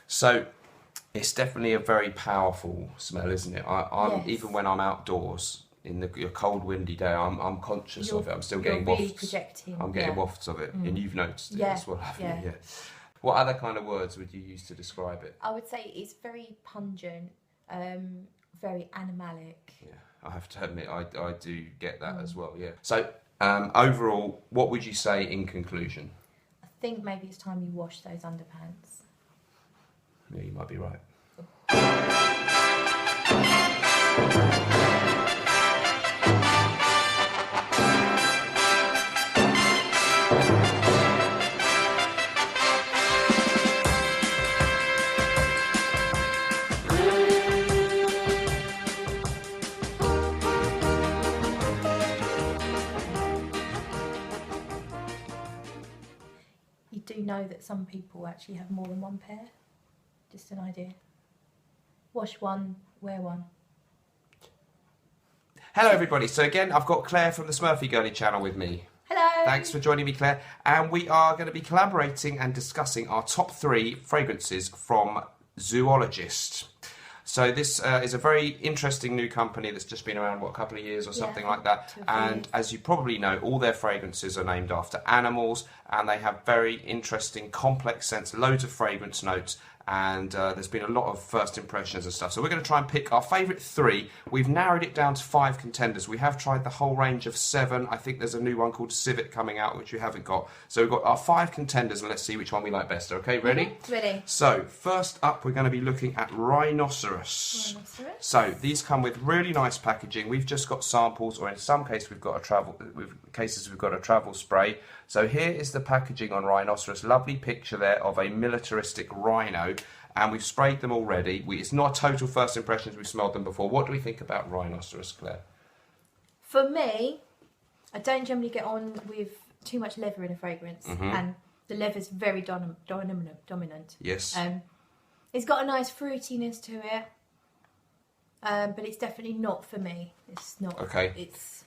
So it's definitely a very powerful smell, isn't it? I'm Yes. even when I'm outdoors in a cold, windy day, I'm conscious of it. I'm still getting really wafts. projecting. I'm getting wafts of it, and you've noticed it Yeah, as well, haven't yeah. you? Yeah. What other kind of words would you use to describe it? I would say it's very pungent, very animalic. Yeah, I have to admit, I do get that as well. Yeah. So overall, what would you say in conclusion? I think maybe it's time you wash those underpants. Yeah, you might be right. You do know that some people actually have more than one pair? Just an idea. Wash one, wear one. Hello, everybody. So again, I've got Claire from the Smurfygurly channel with me. Hello! Thanks for joining me, Claire. And we are going to be collaborating and discussing our top 3 fragrances from Zoologist. So this is a very interesting new company that's just been around, what, a couple of years or something like that. 2 or 3 And years. as you probably know, all their fragrances are named after animals, and they have very interesting, complex scents, loads of fragrance notes, and there's been a lot of first impressions and stuff. So we're going to try and pick our favourite 3. We've narrowed it down to 5 contenders. We have tried the whole range of 7. I think there's a new one called Civet coming out, which we haven't got. So we've got our 5 contenders, and let's see which one we like best. Okay, ready? Ready. So first up, we're going to be looking at rhinoceros. So these come with really nice packaging. We've just got samples, or in some cases we've got a travel spray. So here is the packaging on rhinoceros. Lovely picture there of a militaristic rhino, and we've sprayed them already. It's not a total first impressions. We've smelled them before. What do we think about rhinoceros, Claire? For me, I don't generally get on with too much leather in a fragrance, and the leather's very dominant. Yes. It's got a nice fruitiness to it, but it's definitely not for me. It's not. Okay. It's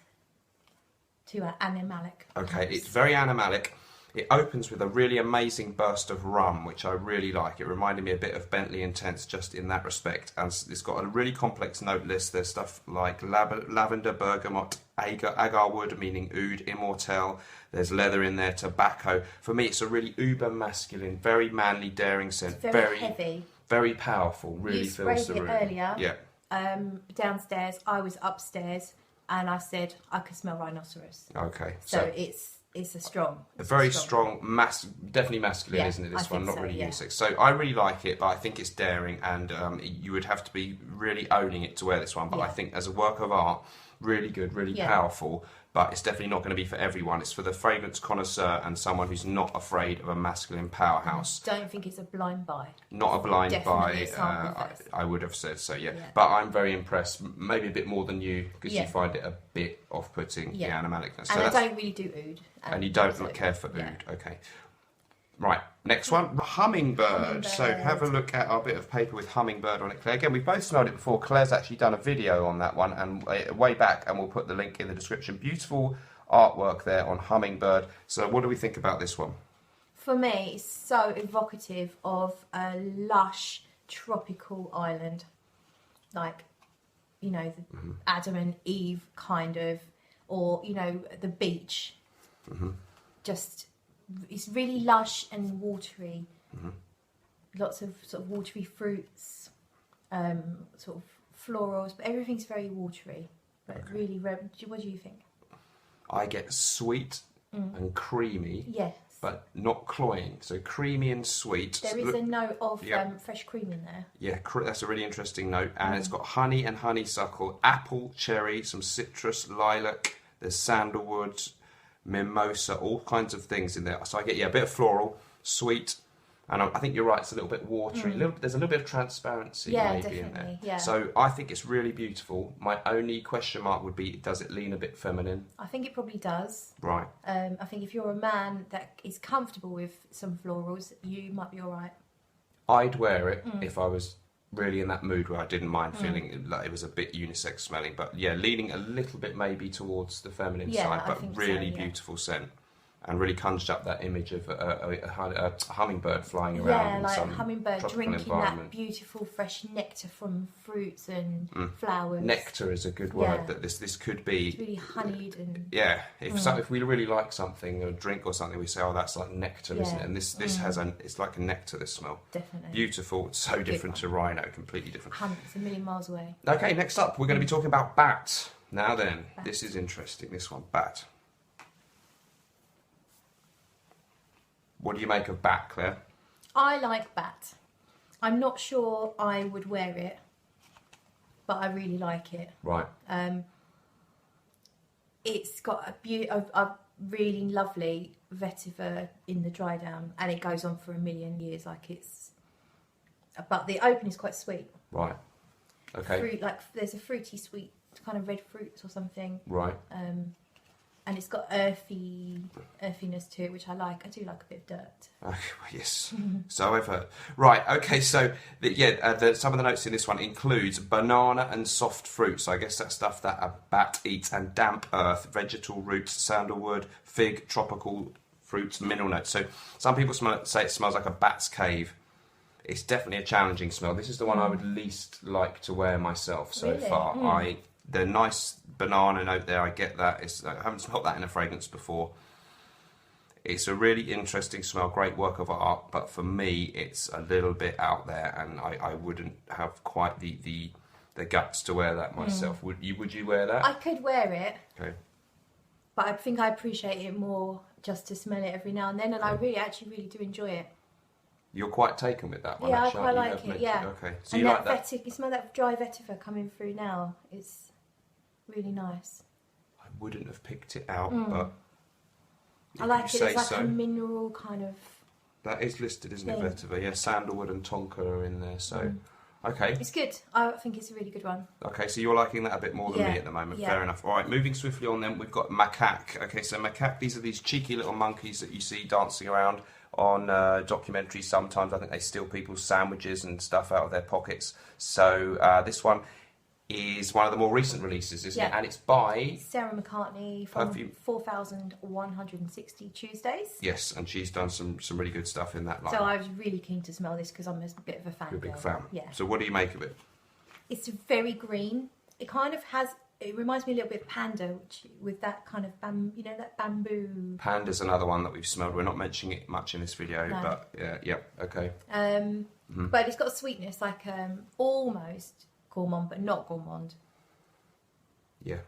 too animalic. Okay, it's very animalic. It opens with a really amazing burst of rum, which I really like. It reminded me a bit of Bentley Intense just in that respect. And it's got a really complex note list. There's stuff like lavender, bergamot, agar wood, meaning oud, immortelle. There's leather in there, tobacco. For me, it's a really uber masculine, very manly, daring scent. It's very heavy. Very powerful. Really You fills the sprayed room. it earlier. Yeah. Downstairs, I was upstairs, and I said I could smell rhinoceros. Okay. So it's a strong. A very strong, definitely masculine, Yeah, isn't it? This I one, think not so, really yeah. unisex. So I really like it, but I think it's daring, and you would have to be really owning it to wear this one. But I Yeah. think as a work of art, really good, really powerful. But it's definitely not going to be for everyone. It's for the fragrance connoisseur and someone who's not afraid of a masculine powerhouse. Don't think it's a blind buy. Not a blind Definitely buy, a sample first. I would have said so, yeah. Yeah. But I'm very impressed, maybe a bit more than you, because Yeah. you find it a bit off-putting, the Yeah. animalicness. So And I that's- don't really do oud. and you don't so- care for yeah. oud. Okay. Right, next one, hummingbird. So have a look at our bit of paper with hummingbird on it, Claire. Again, we both smelled it before. Claire's actually done a video on that one, and way back, and we'll put the link in the description. Beautiful artwork there on hummingbird. So what do we think about this one? For me, it's so evocative of a lush tropical island, like, you know, the Adam and Eve kind of, or, you know, the beach. Just, it's really lush and watery. Lots of sort of watery fruits, sort of florals, but everything's very watery. But really, what do you think? I get sweet and creamy, Yes. but not cloying. So creamy and sweet. There is a note of Yep. fresh cream in there. Yeah, that's a really interesting note. And it's got honey and honeysuckle, apple, cherry, some citrus, lilac, there's sandalwood, mimosa, all kinds of things in there. So I get, a bit of floral, sweet, and I think you're right, it's a little bit watery. There's a little bit of transparency maybe in there. Definitely, yeah. So I think it's really beautiful. My only question mark would be, does it lean a bit feminine? I think it probably does. Right. I think if you're a man that is comfortable with some florals, you might be all right. I'd wear it if I was really in that mood where I didn't mind feeling like it was a bit unisex smelling, but leaning a little bit maybe towards the feminine Yeah, side, I but think so, really yeah. beautiful scent. and really conjured up that image of a hummingbird flying around in like some a hummingbird tropical drinking environment. that beautiful fresh nectar from fruits and flowers. Nectar is a good word. That this could be. It's really honeyed and. Yeah, if we really like something, a drink or something, we say, oh, that's like nectar, isn't it? And this has it's like a nectar. This smell. Definitely. Beautiful. It's so different to rhino. Completely different. It's a million miles away. Okay, next up, we're going to be talking about bat. Now then, this is interesting. This one, bat. What do you make of bat, Claire? I like bat. I'm not sure I would wear it, but I really like it. Right. It's got a really lovely vetiver in the dry down, and it goes on for a million years. But the open is quite sweet. Right. Okay. Fruit, there's a fruity sweet kind of red fruits or something. Right. And it's got earthiness to it, which I like. I do like a bit of dirt. Okay, yes. So I've heard. Right. Okay. So some of the notes in this one includes banana and soft fruit. So I guess that's stuff that a bat eats, and damp earth, vegetal roots, sandalwood, fig, tropical fruits, mineral notes. So some people say it smells like a bat's cave. It's definitely a challenging smell. This is the one I would least like to wear myself so far. The nice banana note there, I get that. I haven't smelled that in a fragrance before. It's a really interesting smell, great work of art, but for me, it's a little bit out there, and I wouldn't have quite the guts to wear that myself. Would you wear that? I could wear it. Okay. But I think I appreciate it more just to smell it every now and then, and I really do enjoy it. You're quite taken with that one, yeah, actually. I quite like it, yeah. Okay. So and you that like that? You smell that dry vetiver coming through now. It's really nice. I wouldn't have picked it out, but I like it. It's like so. A mineral kind of. That is listed, isn't it, vetiver? Yeah, sandalwood and tonka are in there, so... Okay. It's good. I think it's a really good one. Okay, so you're liking that a bit more than me at the moment. Fair enough. All right, moving swiftly on then, we've got macaque. Okay, so macaque, these are these cheeky little monkeys that you see dancing around on documentaries sometimes. I think they steal people's sandwiches and stuff out of their pockets. So this one is one of the more recent releases, isn't it? And it's by... Sarah McCartney from 4,160 Tuesdays. Yes, and she's done some really good stuff in that line. So I was really keen to smell this because I'm a bit of a fan. You're a big fan. Yeah. So what do you make of it? It's very green. It kind of has... It reminds me a little bit of panda, with that kind of that bamboo. Panda's another one that we've smelled. We're not mentioning it much in this video, but okay. But it's got a sweetness, like almost gourmand, but not gourmand. Yeah,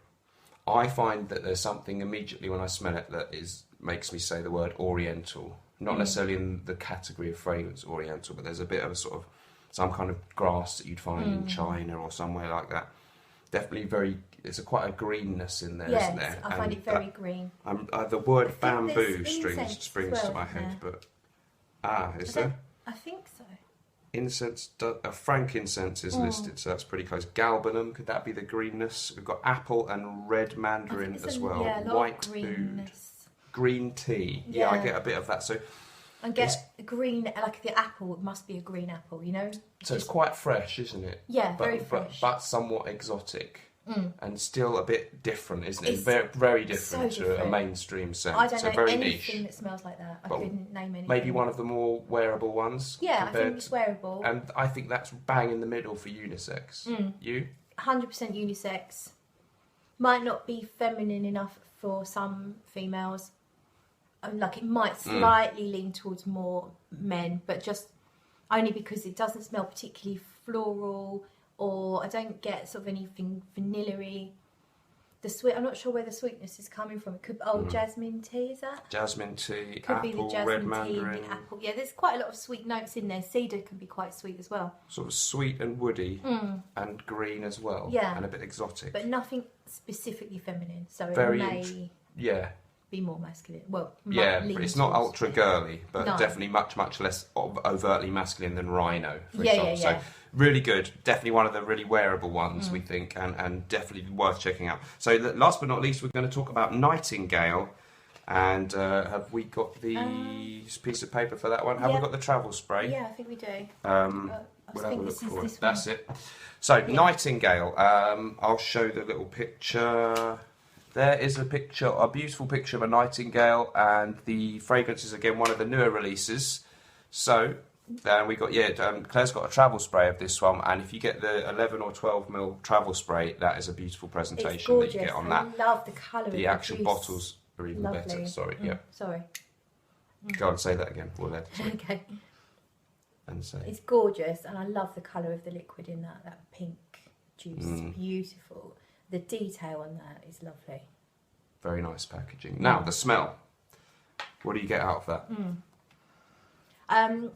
I find that there's something immediately when I smell it that makes me say the word Oriental. Not necessarily in the category of fragrance Oriental, but there's a bit of some kind of grass that you'd find in China or somewhere like that. Definitely there's quite a greenness in there, isn't there? I find it very green. The word bamboo springs to my head, but is there? I think so. Incense, frankincense is listed, so that's pretty close. Galbanum, could that be the greenness? We've got apple and red mandarin as well. Yeah, white food, green tea. Yeah, I get a bit of that. So. And get green, like the apple, it must be a green apple, you know? So it's quite fresh, isn't it? Yeah, very fresh. But somewhat exotic. And still a bit different, isn't it? Very, very different to a mainstream scent. I don't know very anything niche. that smells like that. I couldn't name anything. Maybe one of the more wearable ones. Yeah, I think it's wearable. And I think that's bang in the middle for unisex. You? 100% unisex. Might not be feminine enough for some females. Like it might slightly lean towards more men, but just only because it doesn't smell particularly floral, or I don't get sort of anything vanilla-y. I'm not sure where the sweetness is coming from. It could jasmine tea, is that? Jasmine tea, it could apple, be the jasmine red tea, mandarin. the apple. Yeah, there's quite a lot of sweet notes in there. Cedar can be quite sweet as well. Sort of sweet and woody and green as well. Yeah. And a bit exotic. But nothing specifically feminine. So it may be more masculine. Well, but it's not ultra girly, but No. definitely much less overtly masculine than Rhino, for Yeah, example. yeah, yeah. So really good. Definitely one of the really wearable ones, we think, and definitely worth checking out. So last but not least, we're going to talk about Nightingale. And have we got the piece of paper for that one? Have we got the travel spray? Yeah, I think we do. We'll have a look for it. That's it. So Nightingale. I'll show the little picture. There is a picture, a beautiful picture of a nightingale, and the fragrance is again one of the newer releases. So then we got, Claire's got a travel spray of this one, and if you get the 11 or 12 ml travel spray, that is a beautiful presentation that you get on that. I love the colour of the actual juice. Bottles are even better. Sorry, Sorry. Go on, say that again. Okay. And say. It's gorgeous, and I love the colour of the liquid in that pink juice. Beautiful. The detail on that is lovely. Very nice packaging. Now, the smell. What do you get out of that?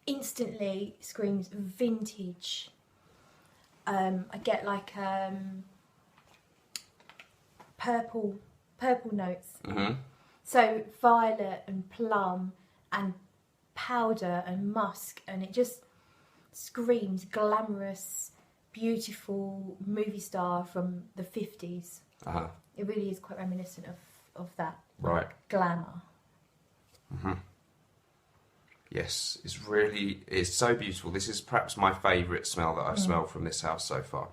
Instantly screams vintage. I get like purple notes. So violet and plum and powder and musk, and it just screams glamorous, beautiful movie star from the 50s. It really is quite reminiscent of that glamour. Yes, it's so beautiful. This is perhaps my favourite smell that I've smelled from this house so far.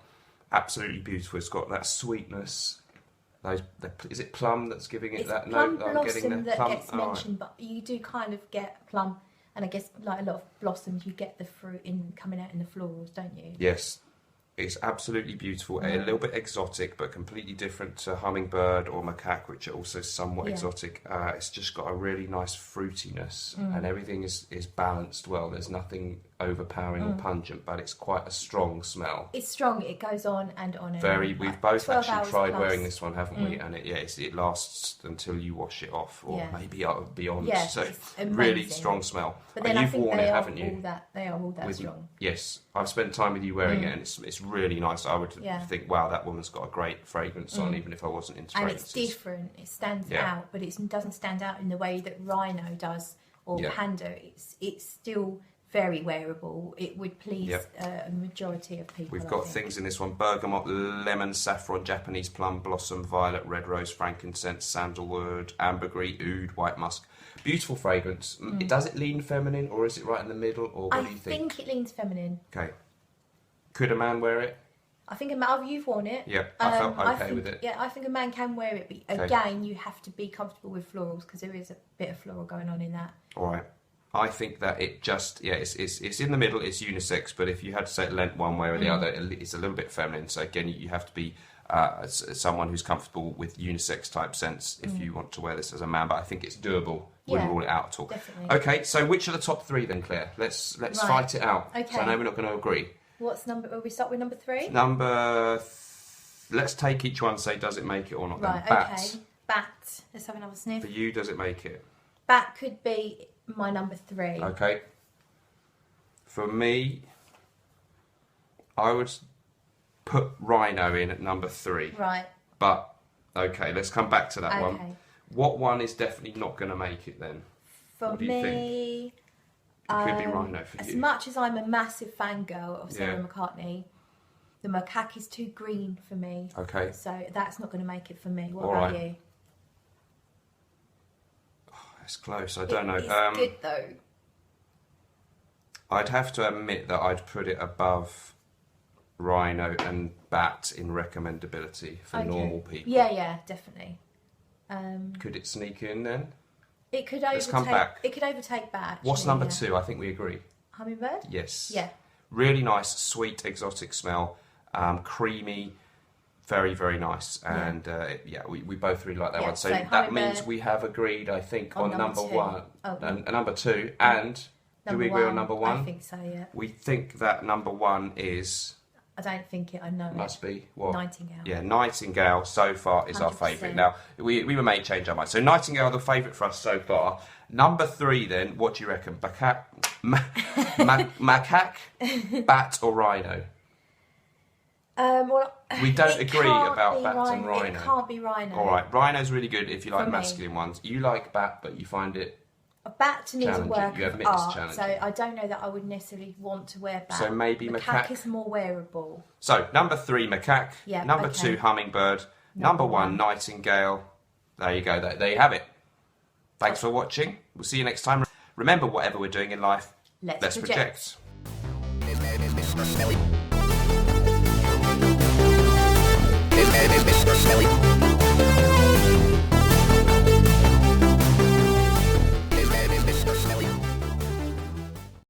Absolutely beautiful. It's got that sweetness. Is it plum that's giving it that note that I'm getting there? That plum gets mentioned, but you do kind of get plum, and I guess like a lot of blossoms, you get the fruit coming out in the florals, don't you? Yes. It's absolutely beautiful, a little bit exotic, but completely different to hummingbird or macaque, which are also somewhat exotic. It's just got a really nice fruitiness, and everything is balanced well. There's nothing overpowering or pungent, but it's quite a strong smell. It's strong. It goes on and on. We've both actually tried wearing this one, haven't we? And it lasts until you wash it off, or maybe beyond. Yeah, so really strong smell. But then you've worn it, haven't you? They are all that strong. Yes, I've spent time with you wearing it, and it's really nice. I would think, wow, that woman's got a great fragrance on, even if I wasn't into fragrances. And it's different. It stands out, but it doesn't stand out in the way that Rhino does or Panda. It's still very wearable. It would please a majority of people. We've got things in this one: bergamot, lemon, saffron, Japanese plum, blossom, violet, red rose, frankincense, sandalwood, ambergris, oud, white musk. Beautiful fragrance. Does it lean feminine, or is it right in the middle, or what do you think? I think it leans feminine. Okay. Could a man wear it? I think you've worn it. Yeah, I felt okay with it. Yeah, I think a man can wear it, but again, you have to be comfortable with florals, because there is a bit of floral going on in that. All right. I think that it just, it's in the middle, it's unisex, but if you had to say it lent one way or the other, it's a little bit feminine. So again, you have to be someone who's comfortable with unisex type scents if you want to wear this as a man, but I think it's doable. Wouldn't rule it out at all. Definitely. Okay, so which are the top three then, Claire? Let's fight it out. Okay. So I know we're not going to agree. What's number? Will we start with number 3? Let's take each one and say, does it make it or not? Right, then. Bat. okay. Bat. Let's have another sniff. For you, does it make it? Bat could be my number 3. Okay. For me, I would put Rhino in at number 3. Right. But, okay, let's come back to that one. What one is definitely not going to make it then? For me, it could be Rhino for you. As much as I'm a massive fangirl of Sarah McCartney, the macaque is too green for me. Okay. So that's not going to make it for me. What about you? It's close. I don't know. It's good though. I'd have to admit that I'd put it above Rhino and Bat in recommendability for normal people. Yeah, definitely. Could it sneak in then? It could overtake. Let's come back. It could overtake Bat. What's number 2? I think we agree. Hummingbird? Yes. Yeah. Really nice, sweet, exotic smell. Creamy. Very, very nice. And we both really like that one. So that means we have agreed, I think, on number 1. And number 2. And do we agree on number 1? I think so, yeah. We think that number 1 is... I don't think it. I know must be what? Nightingale. Yeah, Nightingale so far is 100%. Our favourite. Now we may change our mind. So Nightingale, the favourite for us so far. Number 3, then. What do you reckon? Macaque, Bat, or Rhino? We don't agree about Bat and Rhino. It can't be Rhino. All right, Rhino's really good if you like masculine ones. You like Bat, but you find it. A bat to me is a work of art, so I don't know that I would necessarily want to wear Bat. So maybe macaque is more wearable. So number 3, macaque. Yeah, number 2, hummingbird. Number 1, nightingale. There you go. There you have it. Thanks for watching. We'll see you next time. Remember, whatever we're doing in life, let's project. Mr. Smelly.